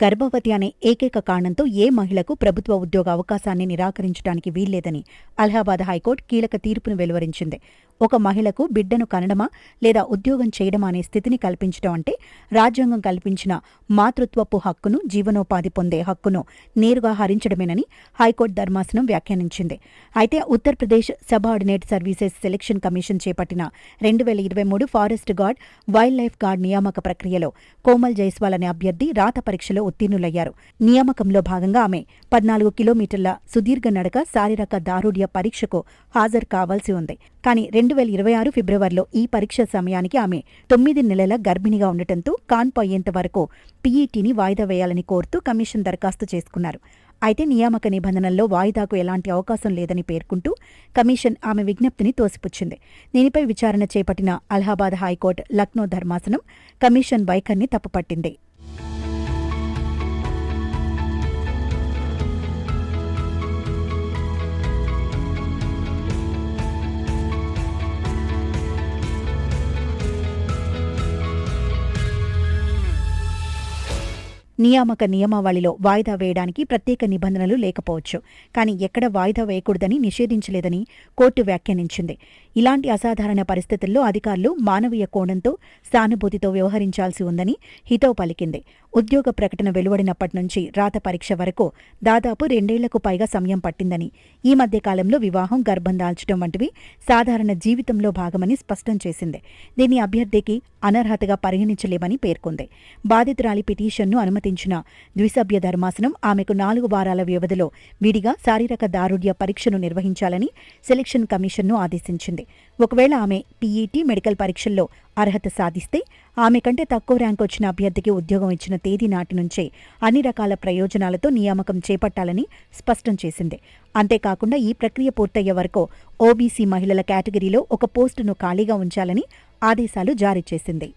గర్భవతి అనే ఏకైక కారణంతో ఏ మహిళకు ప్రభుత్వ ఉద్యోగ అవకాశాన్ని నిరాకరించడానికి వీల్లేదని అలహాబాద్ హైకోర్టు కీలక తీర్పును వెలువరించింది. ఒక మహిళకు బిడ్డను కనడమా లేదా ఉద్యోగం చేయడమా అనే స్థితిని కల్పించడం అంటే రాజ్యాంగం కల్పించిన మాతృత్వపు హక్కును, జీవనోపాధి పొందే హక్కును నేరుగా హరించడమేనని హైకోర్టు ధర్మాసనం వ్యాఖ్యానించింది. అయితే Uttar Pradesh subordinate services selection commission చేపట్టిన 2023 forest guard, wildlife guard నియామక ప్రక్రియలో కోమల్ జైస్వాల్ అనే అభ్యర్థి రాత పరీక్షలో ఉత్తీర్ణులయ్యారు. నియామకంలో భాగంగా ఆమె 14 కిలోమీటర్ల సుదీర్ఘ నడక, శారీరక దారుఢ్య పరీక్షకు హాజరు కావాల్సి ఉంది. కానీ 2026 ఫిబ్రవరిలో ఈ పరీక్ష సమయానికి ఆమె 9 నెలల గర్భిణిగా ఉండటంతో కాన్పు అయ్యేంత వరకు పీఈటీని వాయిదా వేయాలని కోరుతూ కమిషన్ దరఖాస్తు చేసుకున్నారు. అయితే నియామక నిబంధనల్లో వాయిదాకు ఎలాంటి అవకాశం లేదని పేర్కొంటూ కమిషన్ ఆమె విజ్ఞప్తిని తోసిపుచ్చింది. దీనిపై విచారణ చేపట్టిన అలహాబాద్ హైకోర్టు లక్నో ధర్మాసనం కమిషన్ వైఖరిని తప్పుపట్టింది. నియామక నియమావళిలో వాయిదా వేయడానికి ప్రత్యేక నిబంధనలు లేకపోవచ్చు, కానీ ఎక్కడ వాయిదా వేయకూడదని నిషేధించలేదని కోర్టు వ్యాఖ్యానించింది. ఇలాంటి అసాధారణ పరిస్థితుల్లో అధికారులు మానవీయ కోణంతో, సానుభూతితో వ్యవహరించాల్సి ఉందని హితవు పలికింది. ఉద్యోగ ప్రకటన వెలువడినప్పటి నుంచి రాత పరీక్ష వరకు దాదాపు 2 ఏళ్లకు పైగా సమయం పట్టిందని, ఈ మధ్య కాలంలో వివాహం, గర్భం దాల్చడం వంటివి సాధారణ జీవితంలో భాగమని స్పష్టం చేసింది. దీన్ని అభ్యర్థికి అనర్హతగా పరిగణించలేమని పేర్కొంది. బాధితురాలి పిటిషన్ను అనుమతించిన ద్విసభ్య ధర్మాసనం ఆమెకు 4 వారాల వ్యవధిలో విడిగా శారీరక దారుఢ్య పరీక్షను నిర్వహించాలని సెలక్షన్ కమిషన్ను ఆదేశించింది. ఒకవేళ ఆమె పీఈటీ, మెడికల్ పరీక్షల్లో అర్హత సాధిస్తే ఆమె కంటే తక్కువ ర్యాంకు వచ్చిన అభ్యర్థికి ఉద్యోగం ఇచ్చిన తేదీ నాటి నుంచే అన్ని రకాల ప్రయోజనాలతో నియామకం చేపట్టాలని స్పష్టం చేసింది. అంతేకాకుండా ఈ ప్రక్రియ పూర్తయ్యే వరకు ఓబీసీ మహిళల కేటగిరీలో ఒక పోస్టును ఖాళీగా ఉంచాలని ఆదేశాలు జారీ చేసింది.